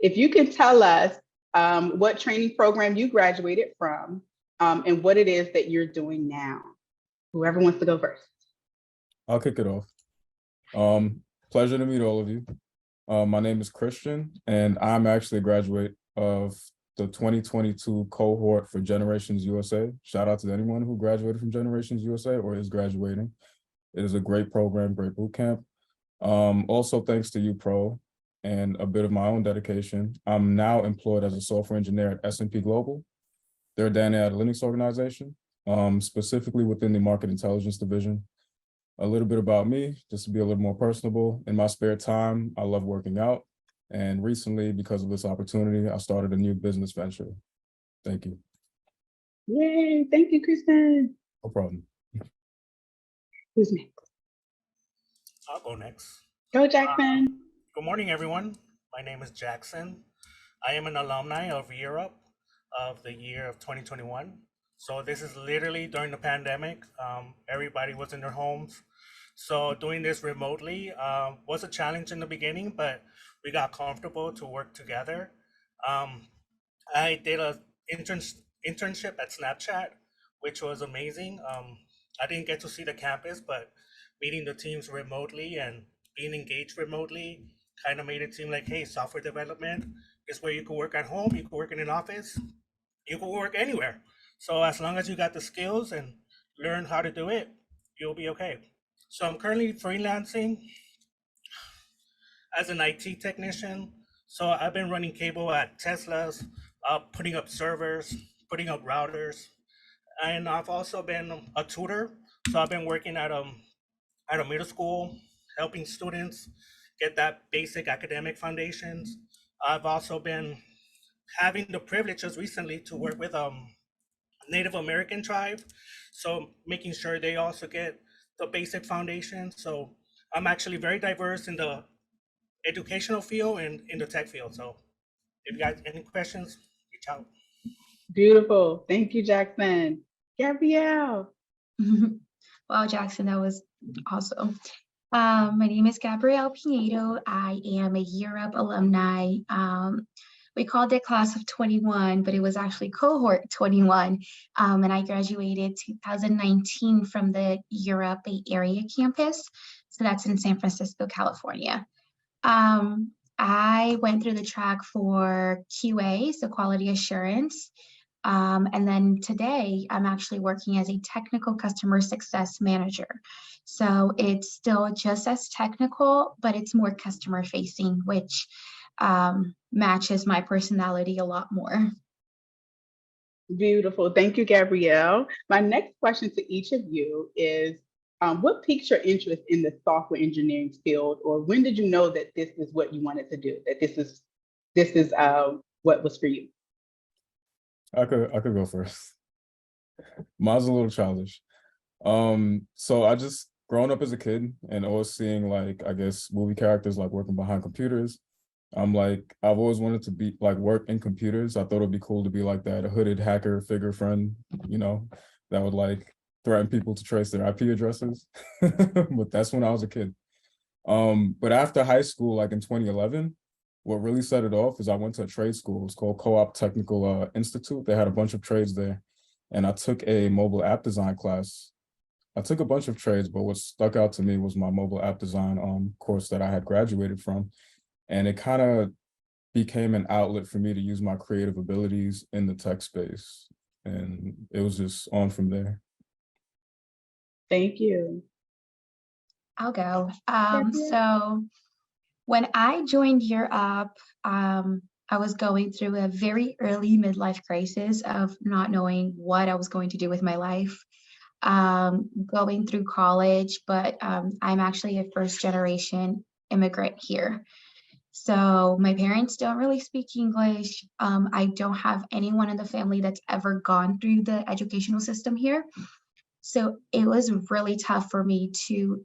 If you can tell us what training program you graduated from and what it is that you're doing now. Whoever wants to go first. I'll kick it off. Pleasure to meet all of you. My name is Kriston, and I'm actually a graduate of the 2022 cohort for Generations USA. Shout out to anyone who graduated from Generations USA or is graduating. It is a great program, great boot camp. Also, thanks to YUPRO and a bit of my own dedication, I'm now employed as a software engineer at S&P Global. They're a data analytics organization, specifically within the market intelligence division. A little bit about me, just to be a little more personable. In my spare time, I love working out. And recently, because of this opportunity, I started a new business venture. Thank you. Yay, thank you, Kriston. No problem. Who's next? I'll go next. Go, Jackson. Good morning, everyone. My name is Jackson. I am an alumni of Europe of the year of 2021. So this is literally during the pandemic. Everybody was in their homes. So doing this remotely was a challenge in the beginning, but we got comfortable to work together. I did an internship at Snapchat, which was amazing. I didn't get to see the campus, but meeting the teams remotely and being engaged remotely kind of made it seem like, hey, software development is where you can work at home, you can work in an office, you can work anywhere. So as long as you got the skills and learn how to do it, you'll be okay. So I'm currently freelancing as an IT technician. So I've been running cable at Tesla's, putting up servers, putting up routers. And I've also been a tutor. So I've been working at a middle school, helping students get that basic academic foundations. I've also been having the privileges recently to work with Native American tribe. So making sure they also get the basic foundation. So I'm actually very diverse in the educational field and in the tech field. So if you guys have any questions, reach out. Beautiful. Thank you, Jackson. Gabrielle. Wow, Jackson, that was awesome. My name is Gabrielle Pinheiro. I am a Year Up alumni. We called it class of 21, but it was actually cohort 21. And I graduated 2019 from the Europe Bay Area campus. So that's in San Francisco, California. I went through the track for QA, so quality assurance. And then today I'm actually working as a technical customer success manager. So it's still just as technical, but it's more customer facing, which matches my personality a lot more. Beautiful. Thank you, Gabrielle. My next question to each of you is, what piqued your interest in the software engineering field, or when did you know that this is what you wanted to do, that this is what was for you? I could go first. Mine's a little childish. So I just growing up as a kid and always seeing, like, I guess movie characters like working behind computers. I've always wanted to be like work in computers. I thought it'd be cool to be like that, a hooded hacker figure friend, you know, that would like threaten people to trace their IP addresses. But that's when I was a kid. But after high school, like in 2011, what really set it off is I went to a trade school. It's called Co-op Technical Institute. They had a bunch of trades there. And I took a mobile app design class. I took a bunch of trades, but what stuck out to me was my mobile app design course that I had graduated from. And it kind of became an outlet for me to use my creative abilities in the tech space. And it was just on from there. Thank you. I'll go. So when I joined Year Up, I was going through a very early midlife crisis of not knowing what I was going to do with my life, going through college, but I'm actually a first generation immigrant here. So my parents don't really speak English. I don't have anyone in the family that's ever gone through the educational system here. So it was really tough for me to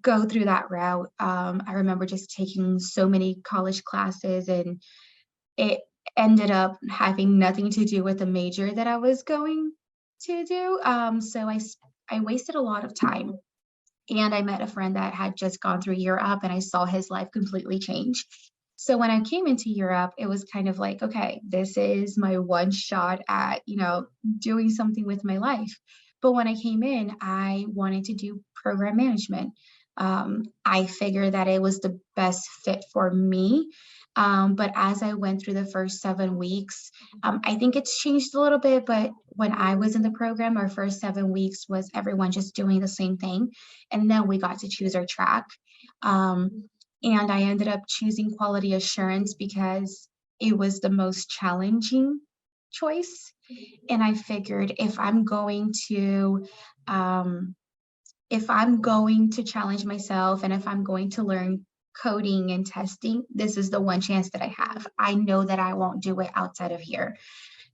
go through that route. I remember just taking so many college classes, and it ended up having nothing to do with the major that I was going to do. So I wasted a lot of time. And I met a friend that had just gone through Year Up, and I saw his life completely change. So when I came into Europe, it was kind of like, okay, this is my one shot at, doing something with my life. But when I came in, I wanted to do program management. I figured that it was the best fit for me. But as I went through the first 7 weeks, I think it's changed a little bit, but when I was in the program, our first 7 weeks was everyone just doing the same thing. And then we got to choose our track. And I ended up choosing quality assurance because it was the most challenging choice. And I figured if I'm going to challenge myself and if I'm going to learn coding and testing, this is the one chance that I have. I know that I won't do it outside of here.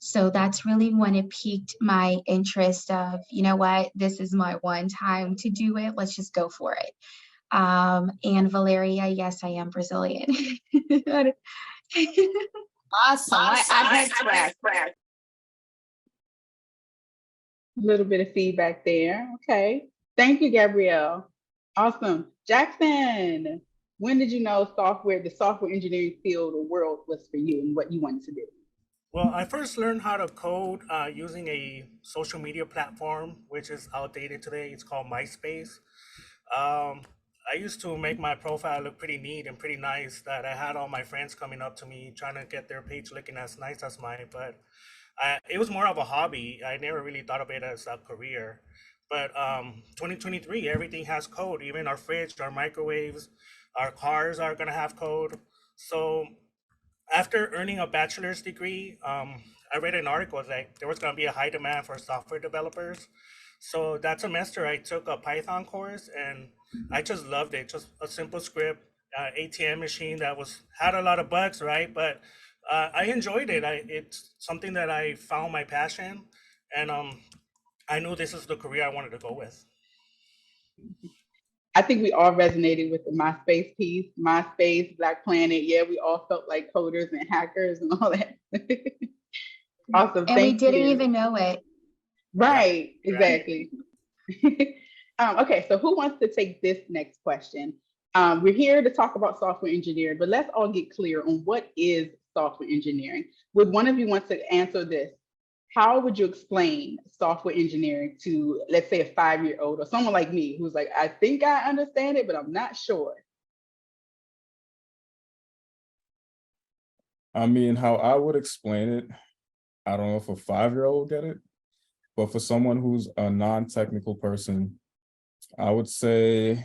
So that's really when it piqued my interest of, you know what, this is my one time to do it. Let's just go for it. And Valeria, yes, I am Brazilian. Awesome. I had track. A little bit of feedback there. Okay. Thank you, Gabrielle. Awesome. Jackson, when did you know the software engineering field or world was for you and what you wanted to do? Well, I first learned how to code using a social media platform, which is outdated today. It's called MySpace. I used to make my profile look pretty neat and pretty nice, that I had all my friends coming up to me trying to get their page looking as nice as mine. But it was more of a hobby. I never really thought of it as a career. But 2023, everything has code. Even our fridge, our microwaves, our cars are going to have code. So after earning a bachelor's degree, I read an article like there was going to be a high demand for software developers. So that semester, I took a Python course and I just loved it. Just a simple script, ATM machine that had a lot of bugs, right? But I enjoyed it. It's something that I found my passion, and I knew this is the career I wanted to go with. I think we all resonated with the MySpace piece, MySpace, Black Planet. Yeah, we all felt like coders and hackers and all that. Awesome. And we didn't even know it. Right, Yeah. exactly. Okay, so who wants to take this next question? We're here to talk about software engineering, but let's all get clear on what is software engineering. Would one of you want to answer this? How would you explain software engineering to, let's say, a 5-year-old or someone like me who's like, I think I understand it, but I'm not sure? I mean, how I would explain it, I don't know if a 5-year-old will get it, but for someone who's a non-technical person, I would say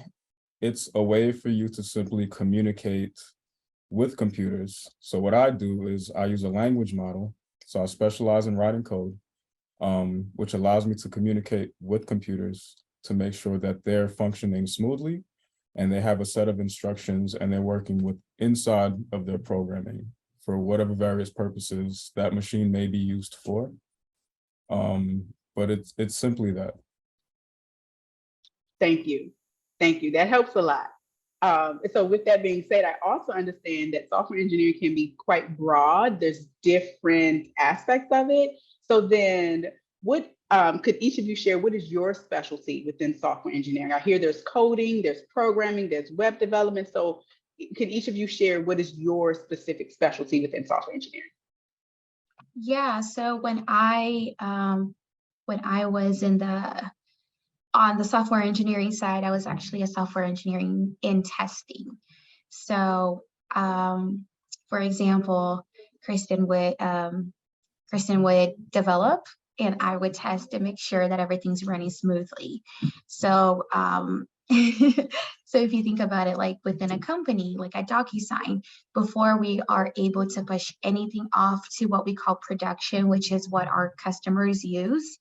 it's a way for you to simply communicate with computers. So what I do is I use a language model. So I specialize in writing code, which allows me to communicate with computers to make sure that they're functioning smoothly and they have a set of instructions and they're working with inside of their programming for whatever various purposes that machine may be used for. But it's simply that. Thank you. Thank you. That helps a lot. So with that being said, I also understand that software engineering can be quite broad. There's different aspects of it. So then what could each of you share, what is your specialty within software engineering? I hear there's coding, there's programming, there's web development. So could each of you share what is your specific specialty within software engineering? Yeah, so when I was on the software engineering side, I was actually a software engineering in testing. So, for example, Kriston would develop and I would test to make sure that everything's running smoothly. So, so if you think about it, like within a company, like at DocuSign, before we are able to push anything off to what we call production, which is what our customers use,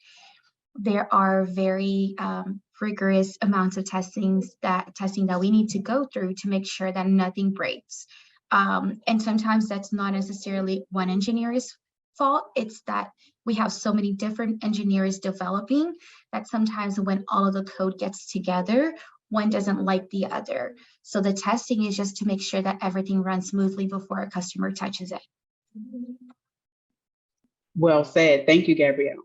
there are very rigorous amounts of testing that we need to go through to make sure that nothing breaks. And sometimes that's not necessarily one engineer's fault. It's that we have so many different engineers developing that sometimes when all of the code gets together, one doesn't like the other. So the testing is just to make sure that everything runs smoothly before a customer touches it. Well said. Thank you, Gabrielle.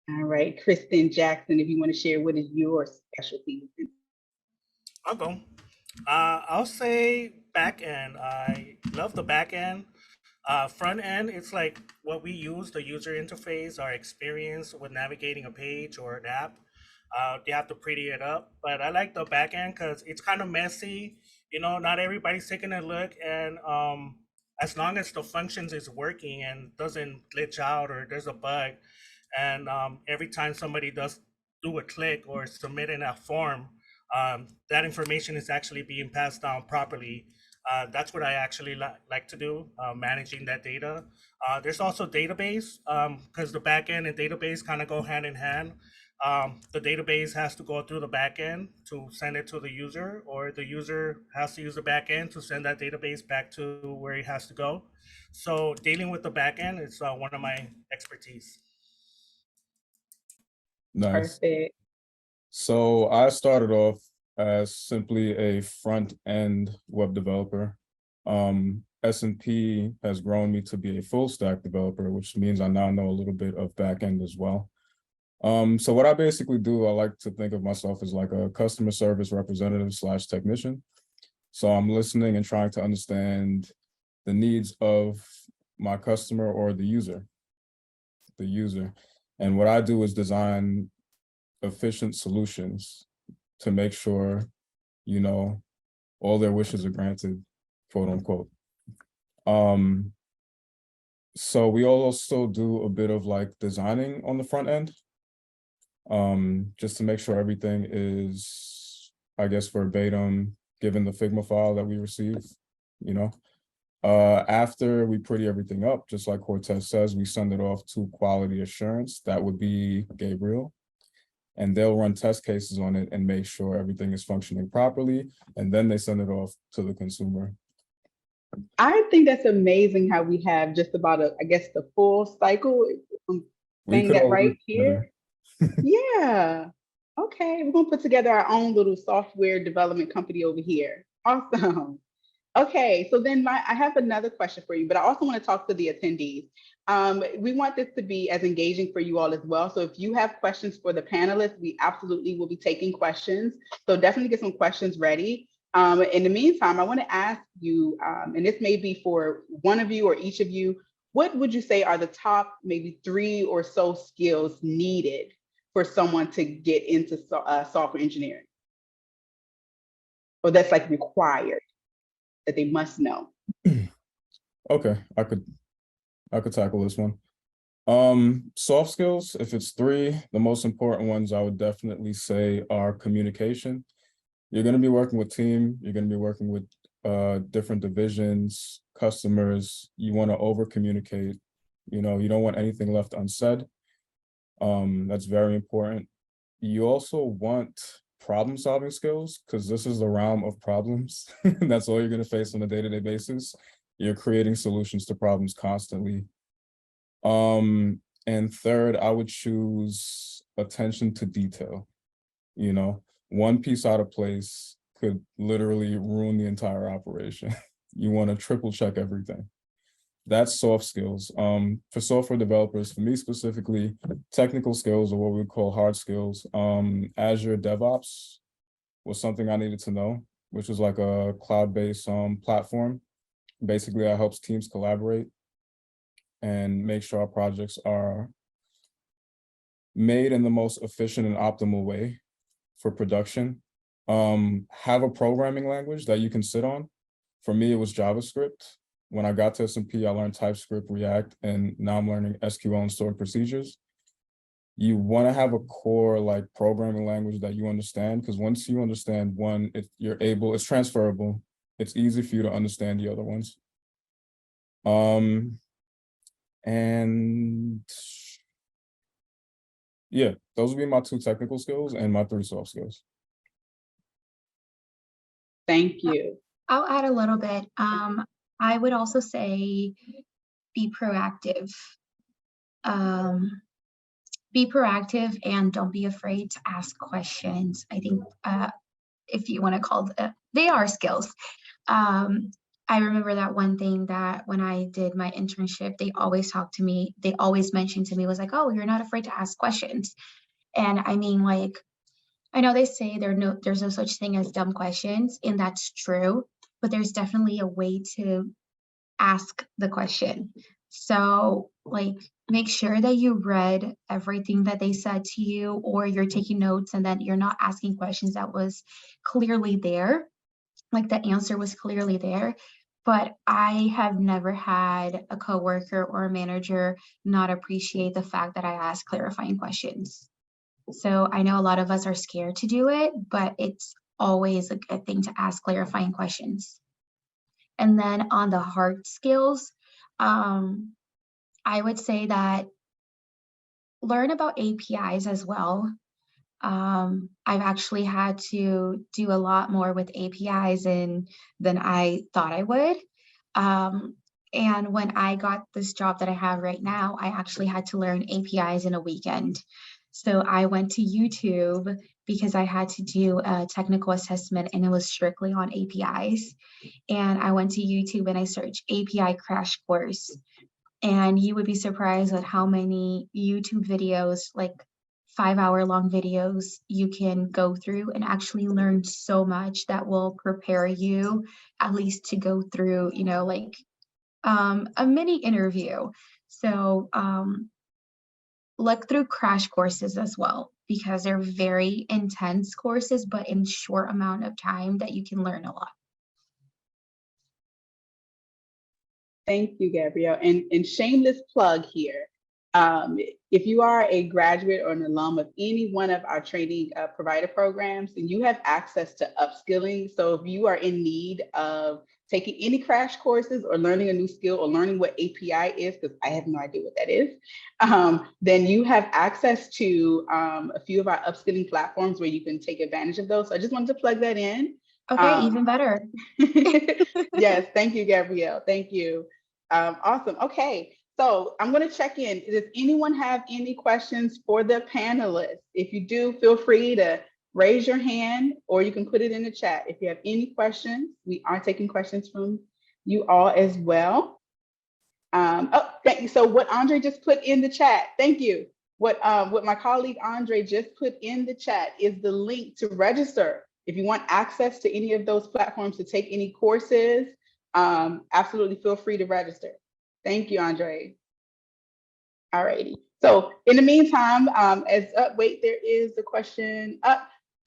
All right, Kriston, Jackson, if you want to share, what is your specialty? I'll go. I'll say back end. I love the back end. Front end, it's like what we use, the user interface, our experience with navigating a page or an app. They have to pretty it up, but I like the back end because it's kind of messy. You know, not everybody's taking a look, and as long as the functions is working and doesn't glitch out or there's a bug, and every time somebody does do a click or submit in a form, that information is actually being passed down properly. That's what I actually like to do, managing that data. There's also database, because the backend and database kind of go hand in hand. The database has to go through the backend to send it to the user, or the user has to use the backend to send that database back to where it has to go. So dealing with the backend is one of my expertise. Nice. Perfect. So I started off as simply a front-end web developer. S&P has grown me to be a full stack developer, which means I now know a little bit of back-end as well. So what I basically do, I like to think of myself as like a customer service representative / technician. So I'm listening and trying to understand the needs of my customer or the user. And what I do is design efficient solutions to make sure, you know, all their wishes are granted, quote unquote. So we also do a bit of like designing on the front end, just to make sure everything is, I guess, verbatim, given the Figma file that we receive, you know. After we pretty everything up, just like Cortez says, we send it off to quality assurance. That would be Gabrielle. And they'll run test cases on it and make sure everything is functioning properly. And then they send it off to the consumer. I think that's amazing how we have just about I guess the full cycle. I'm saying that right here. Yeah. Okay. We're gonna put together our own little software development company over here. Awesome. Okay, so then I have another question for you, but I also want to talk to the attendees. We want this to be as engaging for you all as well. So if you have questions for the panelists, we absolutely will be taking questions. So definitely get some questions ready. In the meantime, I want to ask you, and this may be for one of you or each of you, what would you say are the top maybe 3 or so skills needed for someone to get into software engineering? Or that's like required, that they must know? Okay, I could tackle this one. Soft skills, if it's 3, the most important ones I would definitely say are communication. You're going to be working with team, you're going to be working with different divisions, customers. You want to over communicate, you know, you don't want anything left unsaid. That's very important. You also want problem solving skills, because this is the realm of problems. That's all you're going to face on a day-to-day basis. You're creating solutions to problems constantly. And third, I would choose attention to detail. You know, one piece out of place could literally ruin the entire operation. You want to triple check everything. That's soft skills. For software developers, for me specifically, technical skills are what we call hard skills. Azure DevOps was something I needed to know, which is like a cloud-based platform. Basically, that helps teams collaborate and make sure our projects are made in the most efficient and optimal way for production. Have a programming language that you can sit on. For me, it was JavaScript. When I got to S&P, I learned TypeScript, React, and now I'm learning SQL and stored procedures. You want to have a core like programming language that you understand, because once you understand one, it's transferable. It's easy for you to understand the other ones. And yeah, those would be my 2 technical skills and my 3 soft skills. Thank you. I'll add a little bit. I would also say be proactive. Be proactive and don't be afraid to ask questions. I think if you want to call they are skills. I remember that one thing that when I did my internship, they always talked to me, they always mentioned to me was like, oh, you're not afraid to ask questions. And I mean, like, I know they say there's no such thing as dumb questions, and that's true, but there's definitely a way to ask the question. So like make sure that you read everything that they said to you, or you're taking notes and that you're not asking questions that was clearly there, like the answer was clearly there. But I have never had a coworker or a manager not appreciate the fact that I ask clarifying questions. So I know a lot of us are scared to do it, but it's always a good thing to ask clarifying questions. And then on the hard skills, I would say that learn about APIs as well. I've actually had to do a lot more with APIs than I thought I would. And when I got this job that I have right now, I actually had to learn APIs in a weekend. So I went to YouTube because I had to do a technical assessment and it was strictly on APIs. And I went to YouTube and I searched API crash course. And you would be surprised at how many YouTube videos, like 5-hour long videos, you can go through and actually learn so much that will prepare you at least to go through, you know, like a mini interview. So look through crash courses as well, because they're very intense courses, but in short amount of time that you can learn a lot. Thank you, Gabrielle. And shameless plug here. If you are a graduate or an alum of any one of our training provider programs, and you have access to upskilling, so if you are in need of taking any crash courses or learning a new skill or learning what API is, because I have no idea what that is, then you have access to a few of our upskilling platforms where you can take advantage of those. So I just wanted to plug that in. Okay, even better. Yes, thank you, Gabrielle. Thank you. Awesome. Okay, so I'm going to check in. Does anyone have any questions for the panelists? If you do, feel free to raise your hand or you can put it in the chat. If you have any questions, we are taking questions from you all as well. Oh, thank you. So what Andre just put in the chat, thank you. What my colleague Andre just put in the chat is the link to register. If you want access to any of those platforms to take any courses, absolutely feel free to register. Thank you, Andre. All righty. So in the meantime, wait, there is a question.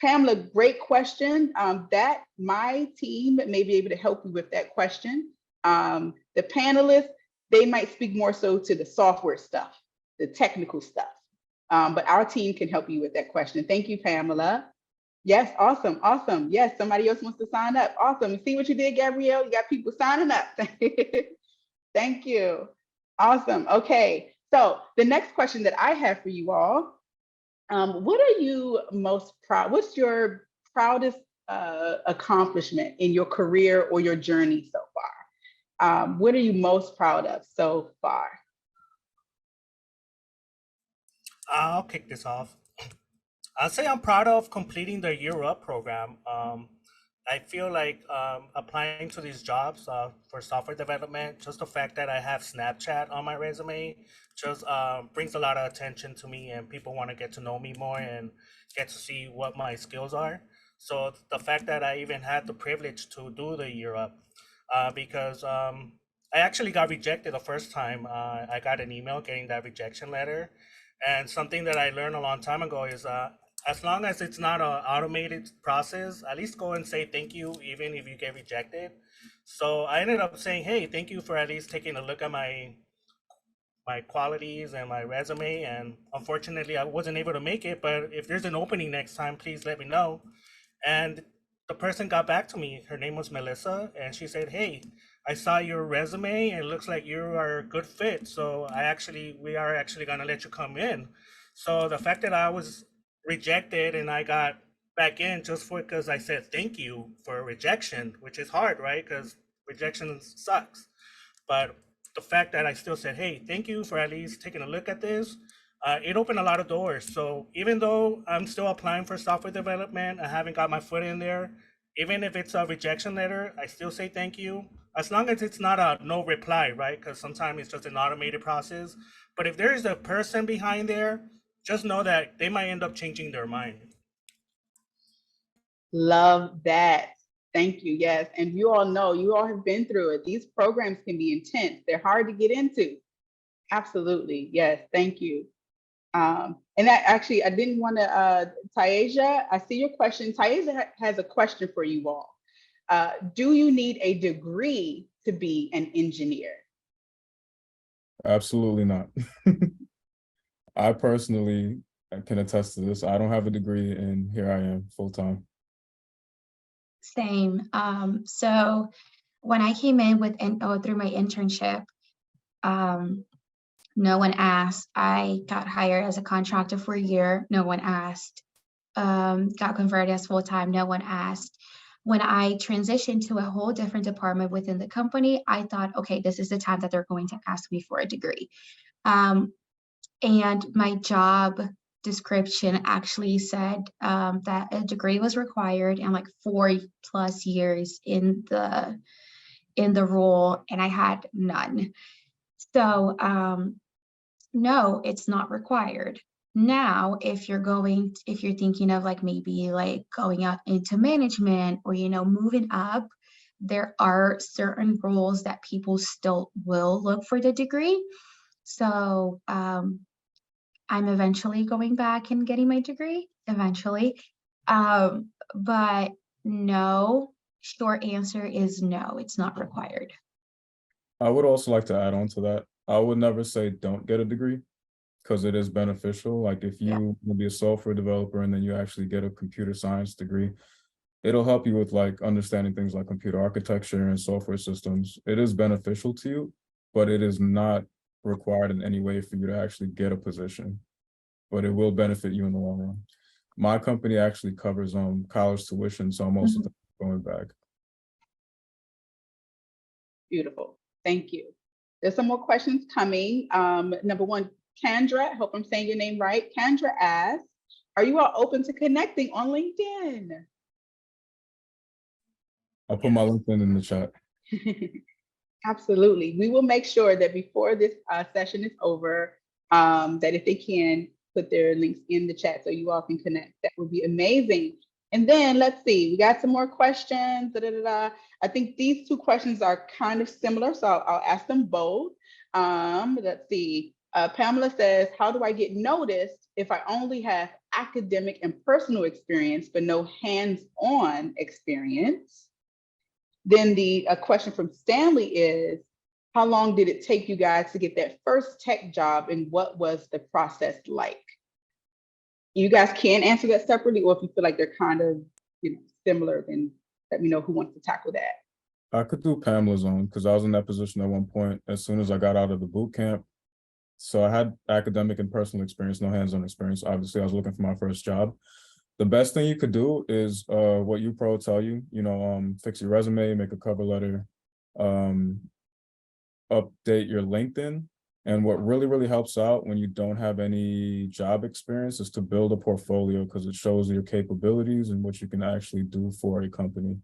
Pamela, great question. That my team may be able to help you with that question. The panelists, they might speak more so to the software stuff, the technical stuff. But our team can help you with that question. Thank you, Pamela. Yes, awesome, awesome. Yes, somebody else wants to sign up. Awesome. See what you did, Gabrielle? You got people signing up. Thank you. Awesome. Okay. So the next question that I have for you all, what are you most proud? What's your proudest accomplishment in your career or your journey so far? What are you most proud of so far? I'll kick this off. I'll say I'm proud of completing the YUPRO program. I feel like applying to these jobs for software development, just the fact that I have Snapchat on my resume just brings a lot of attention to me, and people want to get to know me more and get to see what my skills are. So the fact that I even had the privilege to do the YUPRO, because I actually got rejected the first time. I got an email getting that rejection letter. And something that I learned a long time ago is as long as it's not an automated process, at least go and say thank you, even if you get rejected. So I ended up saying, hey, thank you for at least taking a look at my qualities and my resume. And unfortunately, I wasn't able to make it. But if there's an opening next time, please let me know. And the person got back to me. Her name was Melissa. And she said, hey, I saw your resume and it looks like you are a good fit. So we are actually going to let you come in. So the fact that I was rejected and I got back in just because I said thank you for rejection, which is hard, right? Because rejection sucks. But the fact that I still said, hey, thank you for at least taking a look at this, it opened a lot of doors. So even though I'm still applying for software development, I haven't got my foot in there. Even if it's a rejection letter, I still say thank you. As long as it's not a no reply, right? Because sometimes it's just an automated process. But if there is a person behind there, just know that they might end up changing their mind. Love that. Thank you. Yes. And you all know, you all have been through it. These programs can be intense. They're hard to get into. Absolutely. Yes. Thank you. And that actually, I didn't want to, Taisha, I see your question. Taisha has a question for you all. Do you need a degree to be an engineer? Absolutely not. I personally can attest to this. I don't have a degree, and here I am full time. Same. So when I came in with through my internship, no one asked. I got hired as a contractor for a year. No one asked. Got converted as full time. No one asked. When I transitioned to a whole different department within the company, I thought, okay, this is the time that they're going to ask me for a degree. And my job description actually said that a degree was required and like 4+ years in the role, and I had none. So no, it's not required. Now, if you're thinking of like maybe like going out into management or, moving up, there are certain roles that people still will look for the degree. So I'm eventually going back and getting my degree eventually. But no, short answer is no, it's not required. I would also like to add on to that. I would never say don't get a degree, because it is beneficial. Like if you will be a software developer and then you actually get a computer science degree, it'll help you with like understanding things like computer architecture and software systems. It is beneficial to you, but it is not required in any way for you to actually get a position, but it will benefit you in the long run. My company actually covers college tuition, so I'm also going back. Beautiful. Thank you. There's some more questions coming. Number one, Kendra, I hope I'm saying your name right. Kendra asks, are you all open to connecting on LinkedIn? I'll put my LinkedIn in the chat. Absolutely. We will make sure that before this session is over, that if they can put their links in the chat so you all can connect, that would be amazing. And then let's see, we got some more questions. I think these two questions are kind of similar, so I'll ask them both. Let's see. Pamela says, how do I get noticed if I only have academic and personal experience, but no hands-on experience? Then the question from Stanley is, how long did it take you guys to get that first tech job, and what was the process like? You guys can answer that separately, or if you feel like they're kind of similar, then let me know who wants to tackle that. I could do Pamela's own, because I was in that position at one point as soon as I got out of the boot camp. So I had academic and personal experience, no hands-on experience. Obviously, I was looking for my first job. The best thing you could do is what YUPRO tell you, fix your resume, make a cover letter, update your LinkedIn. And what really, really helps out when you don't have any job experience is to build a portfolio, because it shows your capabilities and what you can actually do for a company.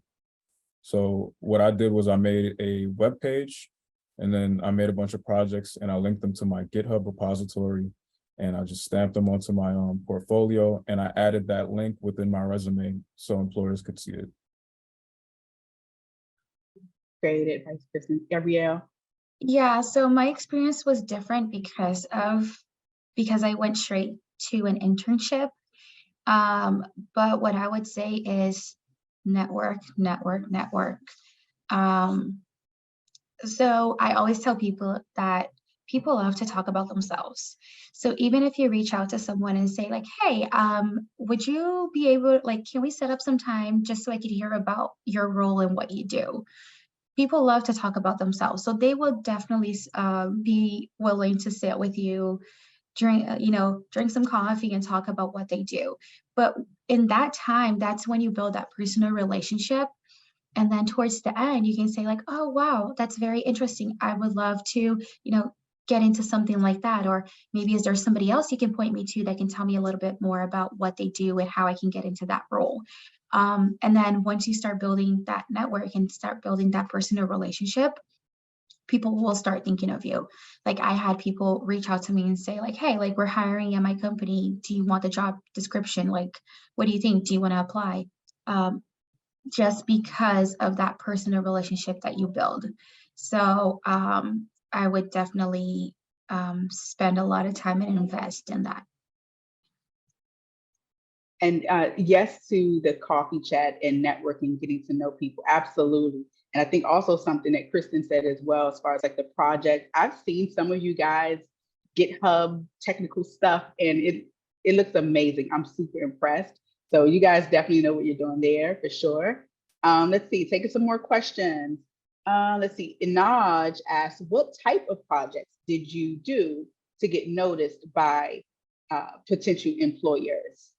So what I did was I made a web page, and then I made a bunch of projects and I linked them to my GitHub repository, and I just stamped them onto my portfolio, and I added that link within my resume so employers could see it. Great advice, Kriston. Gabrielle? Yeah, so my experience was different because I went straight to an internship. But what I would say is network. So I always tell people that people love to talk about themselves. So even if you reach out to someone and say like, hey, would you be able, can we set up some time just so I could hear about your role and what you do? People love to talk about themselves. So they will definitely be willing to sit with you, drink some coffee and talk about what they do. But in that time, that's when you build that personal relationship. And then towards the end, you can say like, oh, wow, that's very interesting. I would love to, get into something like that. Or maybe is there somebody else you can point me to that can tell me a little bit more about what they do and how I can get into that role. And then once you start building that network and start building that personal relationship, people will start thinking of you. Like I had people reach out to me and say like, hey, we're hiring at my company. Do you want the job description? What do you think? Do you want to apply? just because of that personal relationship that you build. So I would definitely spend a lot of time and invest in that. And yes to the coffee chat and networking, getting to know people, absolutely. And I think also something that Kriston said as well, as far as like the project, I've seen some of you guys GitHub technical stuff, and it looks amazing. I'm super impressed. So you guys definitely know what you're doing there for sure. Let's see, taking some more questions. Let's see, Inaj asked, what type of projects did you do to get noticed by potential employers?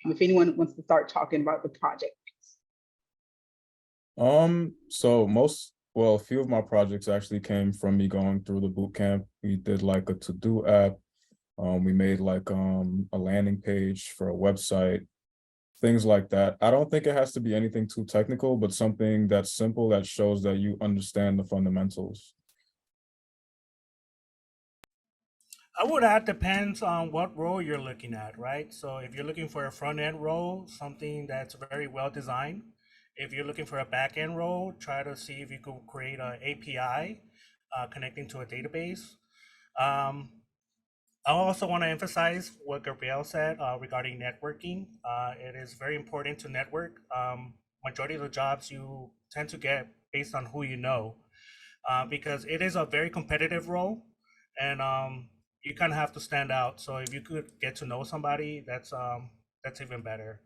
If anyone wants to start talking about the project. So a few of my projects actually came from me going through the boot camp. We did like a to-do app. We made like a landing page for a website, things like that. I don't think it has to be anything too technical, but something that's simple that shows that you understand the fundamentals. I would add depends on what role you're looking at, right? So if you're looking for a front end role, something that's very well designed. If you're looking for a back end role, try to see if you could create an API connecting to a database. I also want to emphasize what Gabrielle said regarding networking. It is very important to network. Majority of the jobs you tend to get based on who you know, because it is a very competitive role, and you kind of have to stand out. So if you could get to know somebody, that's even better.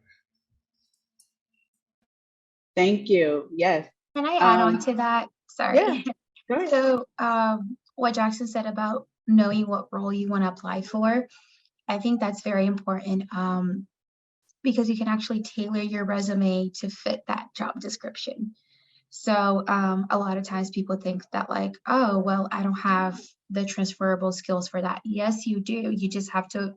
Thank you. Yes. Can I add on to that? Sorry. Yeah, go ahead. So what Jackson said about knowing what role you want to apply for, I think that's very important because you can actually tailor your resume to fit that job description. So a lot of times people think that like, oh, well, I don't have the transferable skills for that. Yes, you do. You just have to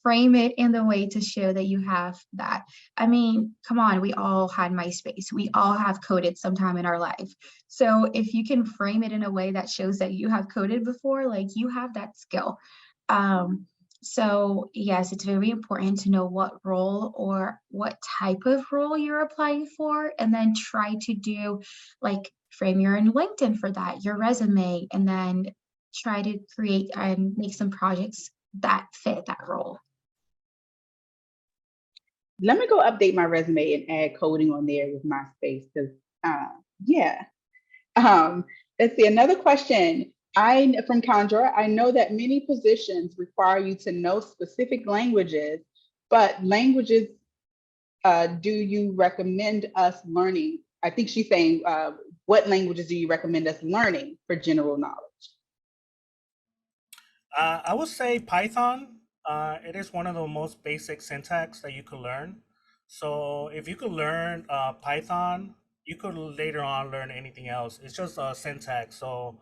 frame it in the way to show that you have that. I mean, come on, we all had MySpace. We all have coded sometime in our life. So if you can frame it in a way that shows that you have coded before, like you have that skill. So yes, it's very important to know what role or what type of role you're applying for, and then try to do like frame your LinkedIn for that, your resume, and then try to create and make some projects that fit that role. Let me go update my resume and add coding on there with MySpace, because yeah. Let's see, another question. From Condra, I know that many positions require you to know specific languages, but languages do you recommend us learning? I think she's saying, what languages do you recommend us learning for general knowledge? I would say Python. It is one of the most basic syntax that you could learn. So if you could learn Python, you could later on learn anything else. It's just a syntax. So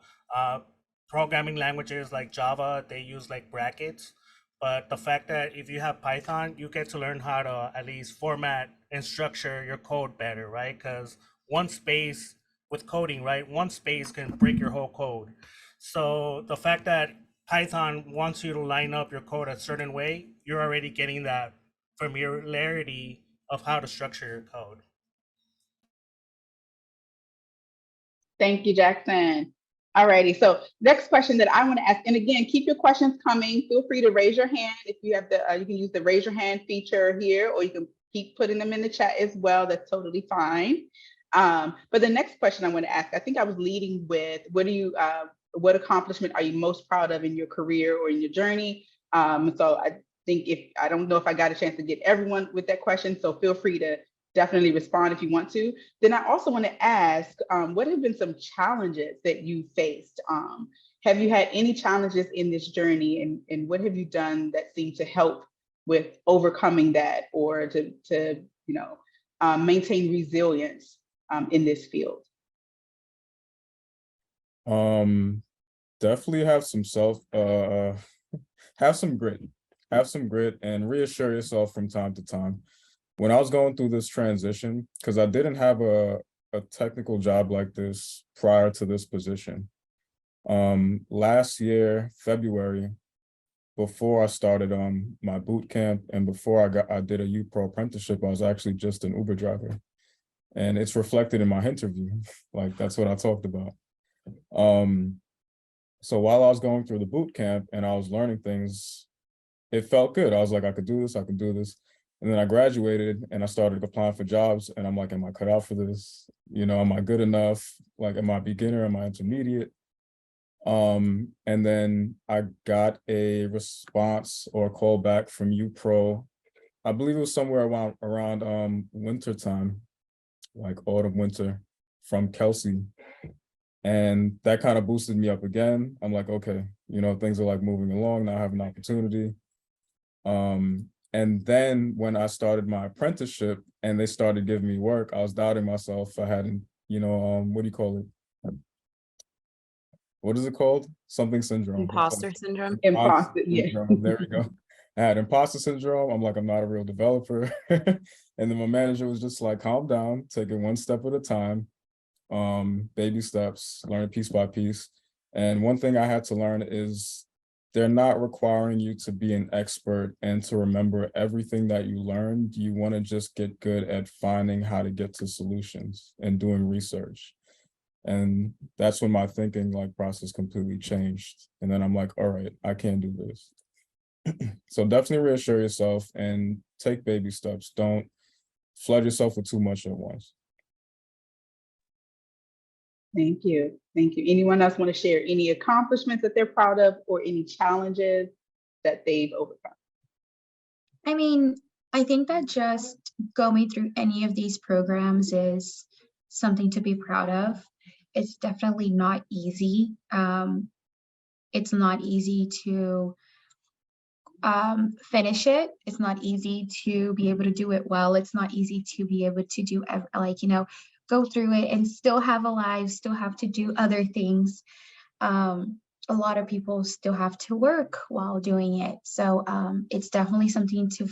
programming languages like Java, they use like brackets. But the fact that if you have Python, you get to learn how to at least format and structure your code better, right? Because one space with coding, right? One space can break your whole code. So the fact that Python wants you to line up your code a certain way, you're already getting that familiarity of how to structure your code. Thank you, Jackson. Alrighty, so next question that I want to ask, and again, keep your questions coming. Feel free to raise your hand if you have the, you can use the raise your hand feature here, or you can keep putting them in the chat as well. That's totally fine. But the next question I want to ask, I think I was leading with, what accomplishment are you most proud of in your career or in your journey? So I think I don't know if I got a chance to get everyone with that question, so feel free to definitely respond if you want to. Then I also want to ask, what have been some challenges that you faced? Have you had any challenges in this journey, and what have you done that seemed to help with overcoming that, or to maintain resilience in this field? Definitely have some have some grit and reassure yourself from time to time. When I was going through this transition, because I didn't have a technical job like this prior to this position. Last year, February, before I started my boot camp and before I did a YUPRO apprenticeship, I was actually just an Uber driver. And it's reflected in my interview. Like, that's what I talked about. So while I was going through the boot camp and I was learning things, it felt good. I was like, I could do this, I could do this. And then I graduated and I started applying for jobs and I'm like, am I cut out for this? You know, am I good enough? Like, am I a beginner? Am I intermediate? And then I got a response or a call back from YUPRO. I believe it was somewhere around winter time, like autumn, winter, from Kelsey. And that kind of boosted me up again. I'm like, okay, you know, things are like moving along. Now I have an opportunity. And then when I started my apprenticeship and they started giving me work, I was doubting myself. I hadn't, you know, what do you call it? What is it called? Something syndrome. Imposter syndrome. Imposter, yeah. Syndrome. There we go. I had imposter syndrome. I'm like, I'm not a real developer. And then my manager was just like, calm down, take it one step at a time. Baby steps, learn piece by piece. And one thing I had to learn is they're not requiring you to be an expert and to remember everything that you learned. You want to just get good at finding how to get to solutions and doing research. And that's when my thinking process completely changed. And then I'm like, all right, I can do this. So definitely reassure yourself and take baby steps. Don't flood yourself with too much at once. Thank you. Thank you. Anyone else want to share any accomplishments that they're proud of or any challenges that they've overcome? I mean, I think that just going through any of these programs is something to be proud of. It's definitely not easy. It's not easy to finish it. It's not easy to be able to do it well. It's not easy to be able to do go through it and still have a life, still have to do other things. A lot of people still have to work while doing it. So it's definitely something to,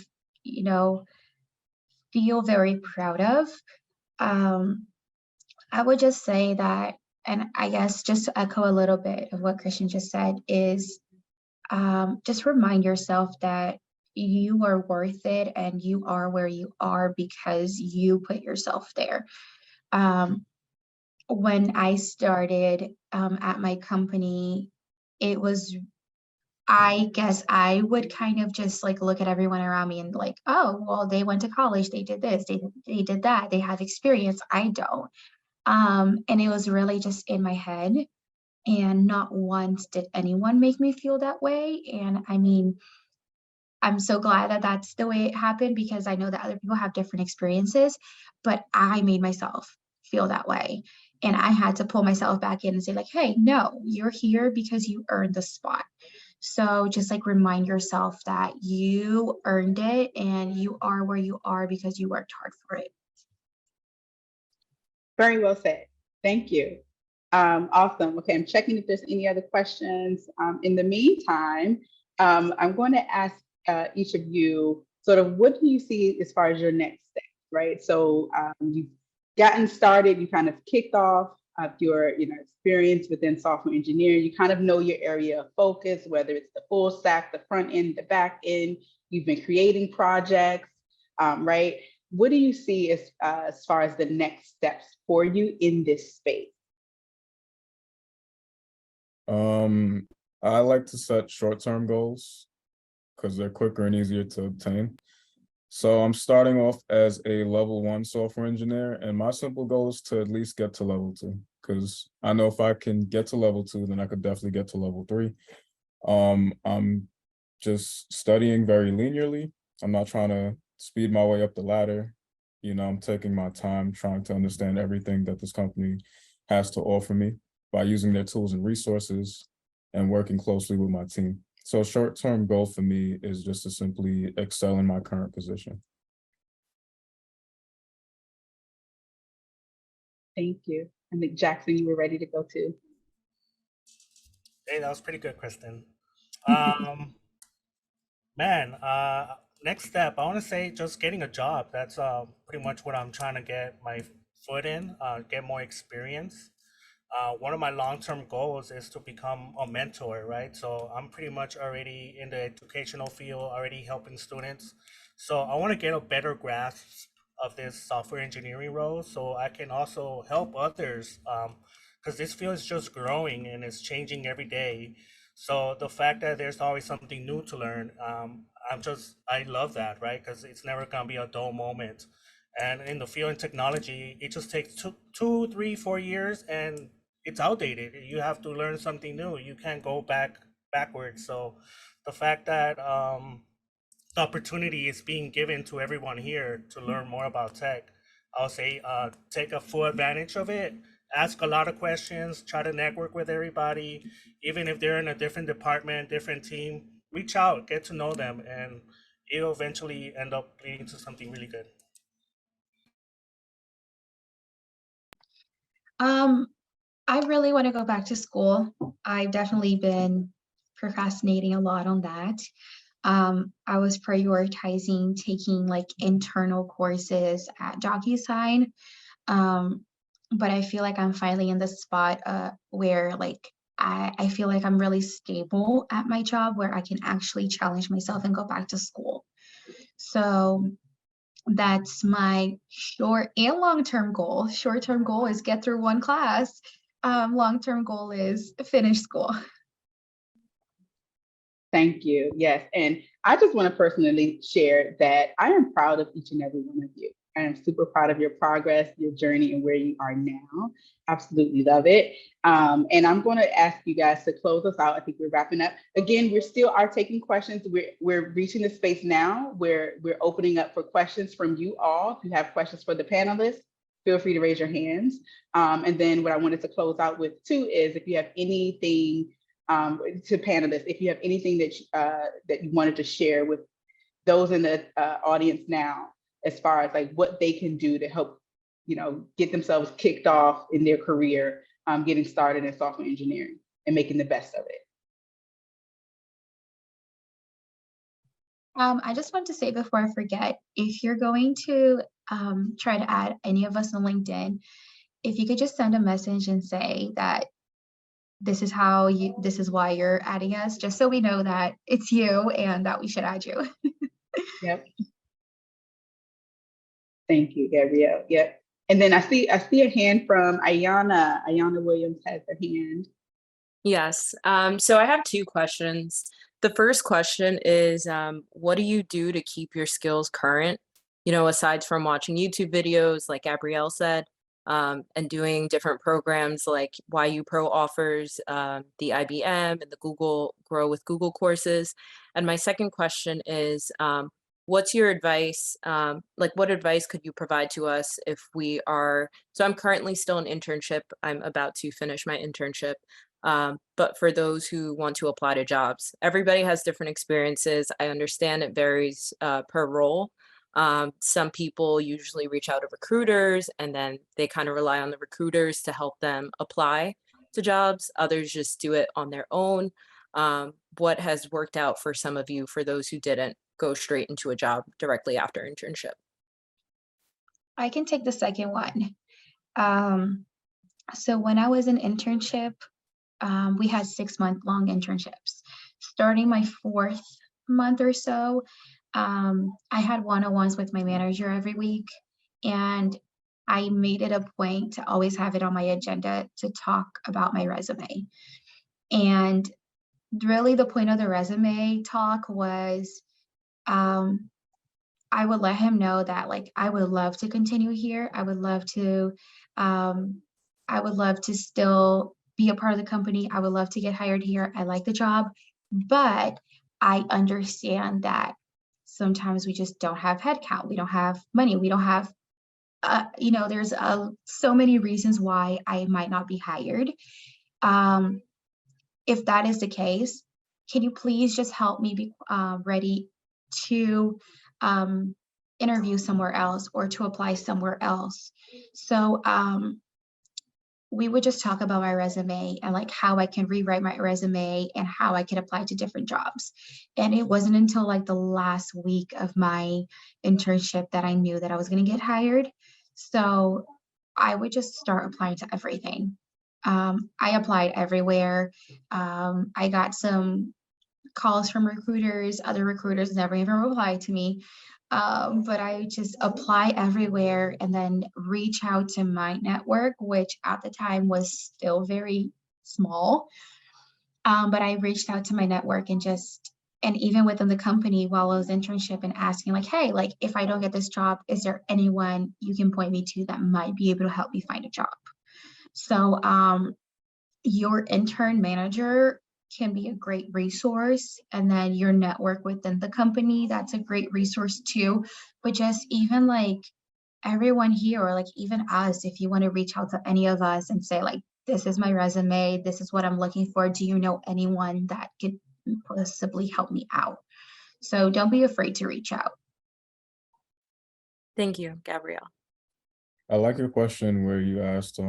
feel very proud of. I would just say that, and I guess just to echo a little bit of what Kriston just said, is just remind yourself that you are worth it and you are where you are because you put yourself there. When I started at my company, it was, I guess I would kind of just look at everyone around me and oh, well, they went to college, they did this, they did that, they have experience, I don't. And it was really just in my head. And not once did anyone make me feel that way. And I mean, I'm so glad that that's the way it happened because I know that other people have different experiences, but I made myself feel that way. And I had to pull myself back in and say hey, no, you're here because you earned the spot. So just remind yourself that you earned it and you are where you are because you worked hard for it. Very well said. Thank you. Awesome. Okay, I'm checking if there's any other questions. In the meantime, I'm going to ask each of you sort of what do you see as far as your next step, right? So you've gotten started, you kind of kicked off your experience within software engineering. You kind of know your area of focus, whether it's the full stack, the front end, the back end. You've been creating projects, right? What do you see as far as the next steps for you in this space? I like to set short-term goals because they're quicker and easier to obtain. So I'm starting off as a level 1 software engineer, and my simple goal is to at least get to level 2, because I know if I can get to level 2, then I could definitely get to level 3. I'm just studying very linearly. I'm not trying to speed my way up the ladder. I'm taking my time trying to understand everything that this company has to offer me by using their tools and resources and working closely with my team. So short-term goal for me is just to simply excel in my current position. Thank you. I think Jackson, you were ready to go too. Hey, that was pretty good, Kriston. Next step, I want to say just getting a job. That's pretty much what I'm trying to get my foot in, get more experience. one of my long-term goals is to become a mentor, right? So I'm pretty much already in the educational field, already helping students. So I want to get a better grasp of this software engineering role so I can also help others, because this field is just growing and it's changing every day. So the fact that there's always something new to learn, I love that, right? Because it's never gonna be a dull moment. And in the field of technology, it just takes 2, 3, 4 years and it's outdated. You have to learn something new. You can't go backwards. So the fact that the opportunity is being given to everyone here to learn more about tech, I'll say take a full advantage of it. Ask a lot of questions. Try to network with everybody, even if they're in a different department, different team. Reach out, get to know them, and it'll eventually end up leading to something really good. I really want to go back to school. I've definitely been procrastinating a lot on that. I was prioritizing taking like internal courses at DocuSign. But I feel like I'm finally in the spot where like I feel like I'm really stable at my job where I can actually challenge myself and go back to school. So that's my short and long-term goal. Short-term goal is get through one class. Long-term goal is finish school. Thank you. Yes. And I just want to personally share that I am proud of each and every one of you. I am super proud of your progress, your journey, and where you are now. Absolutely love it. And I'm going to ask you guys to close us out. I think we're wrapping up. Again, we still are taking questions. We're reaching the space now where we're opening up for questions from you all. If you have questions for the panelists, feel free to raise your hands. And then what I wanted to close out with too is if you have anything to panelists, if you have anything that you wanted to share with those in the audience now, as far as like what they can do to help, get themselves kicked off in their career, getting started in software engineering and making the best of it. I just want to say before I forget, if you're going to try to add any of us on LinkedIn, if you could just send a message and say that this is why you're adding us, just so we know that it's you and that we should add you. Yep. Thank you, Gabrielle. Yep. And then I see a hand from Ayana. Ayana Williams has her hand. Yes. So I have two questions. The first question is, what do you do to keep your skills current? Aside from watching YouTube videos, like Gabrielle said, and doing different programs like YUPRO offers, the IBM and the Google Grow with Google courses. And my second question is, what's your advice? What advice could you provide to us if so I'm currently still in internship. I'm about to finish my internship. But for those who want to apply to jobs, everybody has different experiences. I understand it varies per role. Some people usually reach out to recruiters and then they kind of rely on the recruiters to help them apply to jobs. Others just do it on their own. What has worked out for some of you, for those who didn't go straight into a job directly after internship? I can take the second one. So when I was in internship, we had 6-month-long internships. Starting my 4th month or so, I had one-on-ones with my manager every week, and I made it a point to always have it on my agenda to talk about my resume. And really the point of the resume talk was, I would let him know that like I would love to continue here. I would love to still be a part of the company. I would love to get hired here. I like the job, but I understand that sometimes we just don't have headcount. We don't have money. We don't have, there's so many reasons why I might not be hired. If that is the case, can you please just help me be ready to interview somewhere else or to apply somewhere else? So we would just talk about my resume and like how I can rewrite my resume and how I can apply to different jobs. And it wasn't until like the last week of my internship that I knew that I was going to get hired. So I would just start applying to everything. I applied everywhere. I got some calls from recruiters, other recruiters never even replied to me. But I just apply everywhere and then reach out to my network, which at the time was still very small. But I reached out to my network and even within the company while I was internship and asking like, hey, like if I don't get this job, is there anyone you can point me to that might be able to help me find a job? So your intern manager can be a great resource, and then your network within the company, that's a great resource too. But just even like everyone here, or like even us, if you want to reach out to any of us and say like, this is my resume, this is what I'm looking for, do you know anyone that could possibly help me out? So don't be afraid to reach out. Thank you, Gabrielle. I like your question where you asked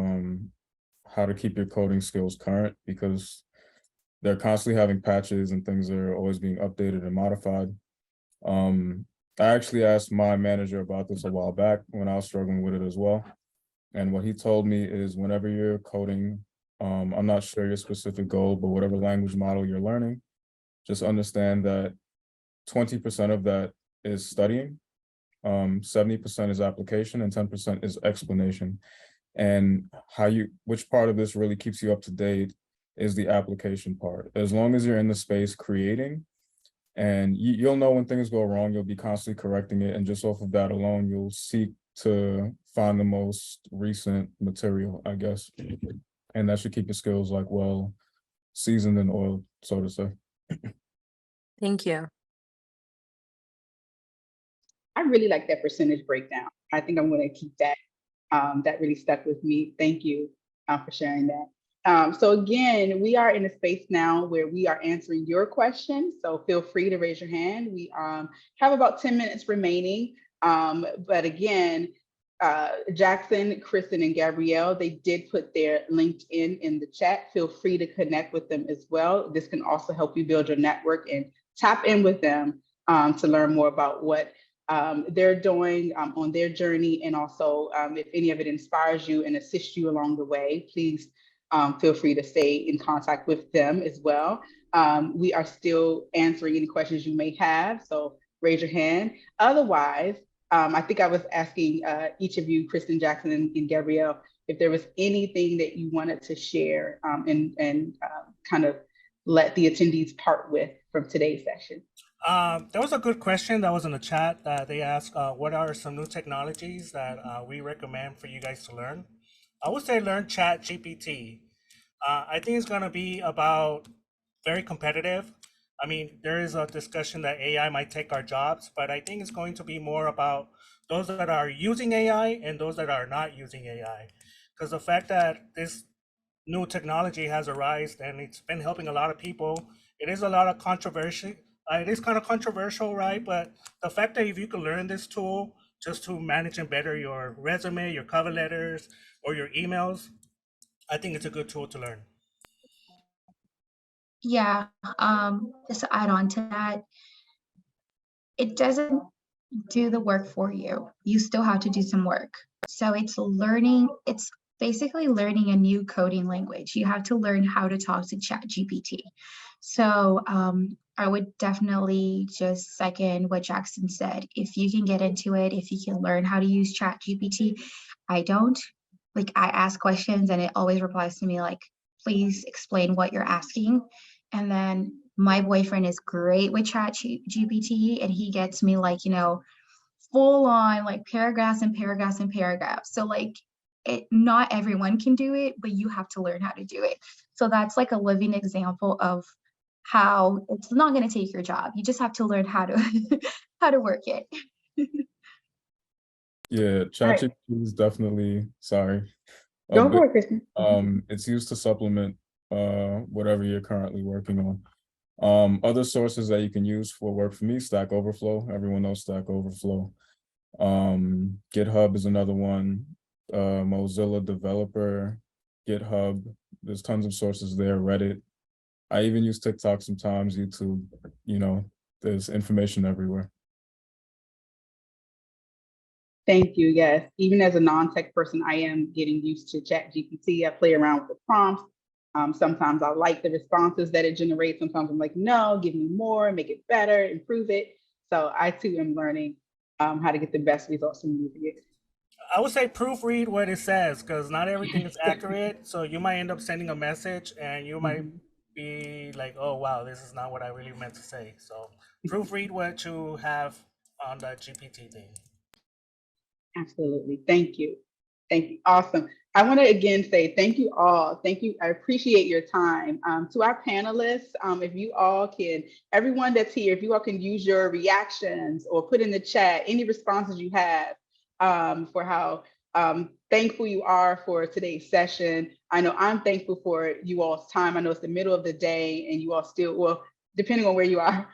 how to keep your coding skills current, because they're constantly having patches and things that are always being updated and modified. I actually asked my manager about this a while back when I was struggling with it as well. And what he told me is whenever you're coding, I'm not sure your specific goal, but whatever language model you're learning, just understand that 20% of that is studying, 70% is application, and 10% is explanation. And which part of this really keeps you up to date is the application part. As long as you're in the space creating, and you'll know when things go wrong, you'll be constantly correcting it. And just off of that alone, you'll seek to find the most recent material, I guess. And that should keep your skills like well seasoned and oiled, so to say. Thank you. I really like that percentage breakdown. I think I'm going to keep that. That really stuck with me. Thank you for sharing that. So again, we are in a space now where we are answering your questions. So feel free to raise your hand. We have about 10 minutes remaining. But again, Jackson, Kriston, and Gabrielle, they did put their LinkedIn in the chat. Feel free to connect with them as well. This can also help you build your network and tap in with them to learn more about what they're doing on their journey. And also, if any of it inspires you and assists you along the way, please feel free to stay in contact with them as well. We are still answering any questions you may have, so raise your hand. Otherwise, I think I was asking each of you, Kriston, Jackson, and Gabrielle, if there was anything that you wanted to share and kind of let the attendees part with from today's session. There was a good question that was in the chat that they asked, what are some new technologies that we recommend for you guys to learn? I would say learn ChatGPT. I think it's going to be about very competitive. I mean, there is a discussion that AI might take our jobs, but I think it's going to be more about those that are using AI and those that are not using AI. Because the fact that this new technology has arisen and it's been helping a lot of people, it is a lot of controversy. It is kind of controversial, right? But the fact that if you can learn this tool just to manage and better your resume, your cover letters, or your emails, I think it's a good tool to learn. Yeah, just to add on to that, it doesn't do the work for you. You still have to do some work. So it's basically learning a new coding language. You have to learn how to talk to ChatGPT. So I would definitely just second what Jackson said. If you can get into it, if you can learn how to use ChatGPT, I ask questions and it always replies to me like, please explain what you're asking. And then my boyfriend is great with ChatGPT and he gets me like, full on like paragraphs and paragraphs and paragraphs. So like not everyone can do it, but you have to learn how to do it. So that's like a living example of how it's not going to take your job. You just have to learn how to work it. Yeah, ChatGPT is definitely, sorry. Go for it, Kriston. It's used to supplement whatever you're currently working on. Other sources that you can use for work for me, Stack Overflow. Everyone knows Stack Overflow. GitHub is another one. Mozilla Developer, GitHub. There's tons of sources there. Reddit. I even use TikTok sometimes, YouTube. There's information everywhere. Thank you. Yes, even as a non-tech person, I am getting used to ChatGPT. I play around with the prompts. Sometimes I like the responses that it generates. Sometimes I'm like, no, give me more, make it better, improve it. So I too am learning how to get the best results from using it. I would say proofread what it says because not everything is accurate. So you might end up sending a message and you might be like, oh, wow, this is not what I really meant to say. So proofread what you have on the GPT thing. Absolutely. Thank you. Thank you. Awesome. I want to again say thank you all. Thank you. I appreciate your time. To our panelists, if you all can, everyone that's here, if you all can use your reactions or put in the chat any responses you have for how thankful you are for today's session. I know I'm thankful for you all's time. I know it's the middle of the day and you all still, well, depending on where you are,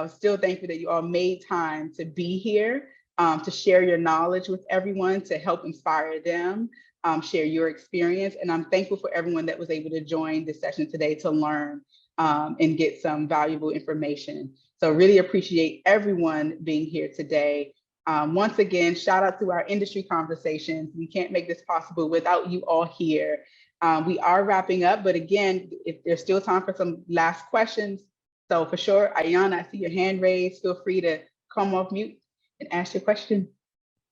still thankful that you all made time to be here. To share your knowledge with everyone, to help inspire them, share your experience. And I'm thankful for everyone that was able to join this session today to learn and get some valuable information. So really appreciate everyone being here today. Once again, shout out to our industry conversations. We can't make this possible without you all here. We are wrapping up, but again, if there's still time for some last questions. So for sure, Ayana, I see your hand raised. Feel free to come off mute and ask your question.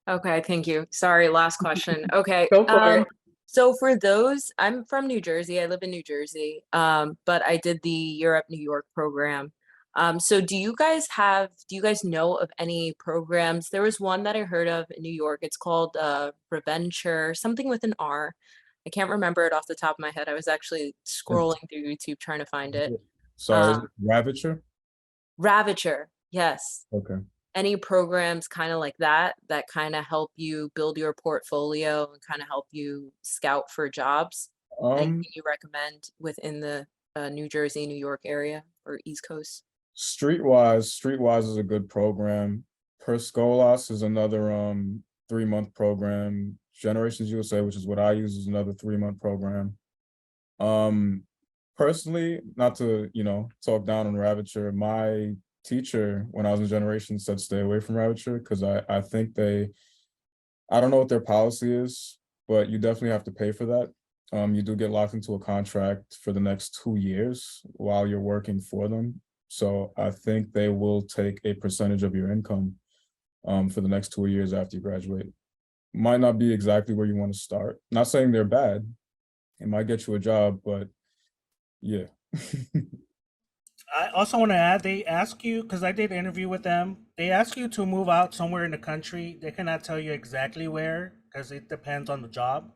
Okay, thank you. Sorry, last question. Okay. Go for it. So for those, I'm from New Jersey. I live in New Jersey, but I did the Europe, New York program. So do you guys know of any programs? There was one that I heard of in New York. It's called Reventure, something with an R. I can't remember it off the top of my head. I was actually scrolling through YouTube trying to find it. Sorry, is it Ravager? Ravager, yes. Okay. Any programs kind of like that kind of help you build your portfolio and kind of help you scout for jobs? Anything you recommend within the New Jersey, New York area or East Coast? Streetwise is a good program. Perscolas is another 3-month program. Generations USA, which is what I use, is another 3-month program. Personally, not to talk down on Ravager, my teacher when I was in Generation said stay away from Ravager because I think I don't know what their policy is, but you definitely have to pay for that. You do get locked into a contract for the next 2 years while you're working for them. So I think they will take a percentage of your income for the next 2 years after you graduate. Might not be exactly where you want to start. Not saying they're bad. It might get you a job, but yeah. I also want to add, they ask you, because I did an interview with them, they ask you to move out somewhere in the country. They cannot tell you exactly where, because it depends on the job.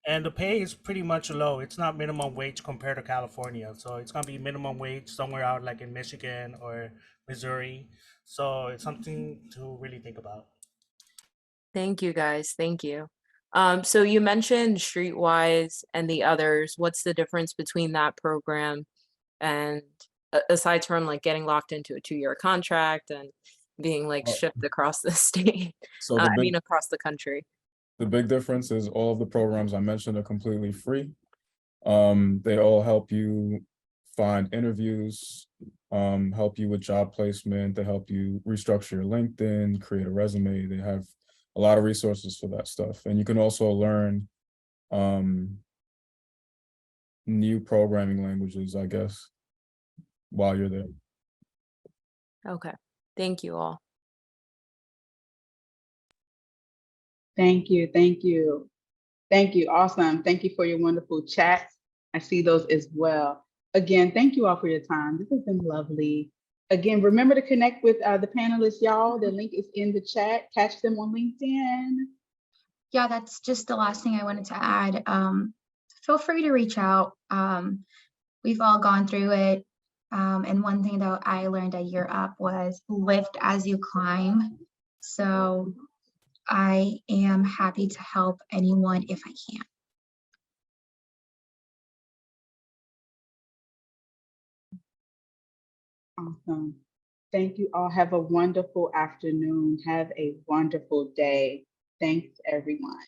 And the pay is pretty much low. It's not minimum wage compared to California. So it's going to be minimum wage somewhere out like in Michigan or Missouri. So it's something to really think about. Thank you, guys. Thank you. So you mentioned Streetwise and the others. What's the difference between that program and aside from like getting locked into a 2-year contract and being like shipped across the state? So across the country. The big difference is all of the programs I mentioned are completely free. They all help you find interviews, help you with job placement. They help you restructure your LinkedIn, create a resume. They have a lot of resources for that stuff. And you can also learn new programming languages, I guess, while you're there. Okay. Thank you all. Thank you. Thank you. Thank you. Awesome. Thank you for your wonderful chats. I see those as well. Again, thank you all for your time. This has been lovely. Again, remember to connect with the panelists, y'all. The link is in the chat. Catch them on LinkedIn. Yeah, that's just the last thing I wanted to add. Feel free to reach out. We've all gone through it. And one thing that I learned at Year Up was lift as you climb. So I am happy to help anyone if I can. Awesome. Thank you all. Have a wonderful afternoon. Have a wonderful day. Thanks, everyone.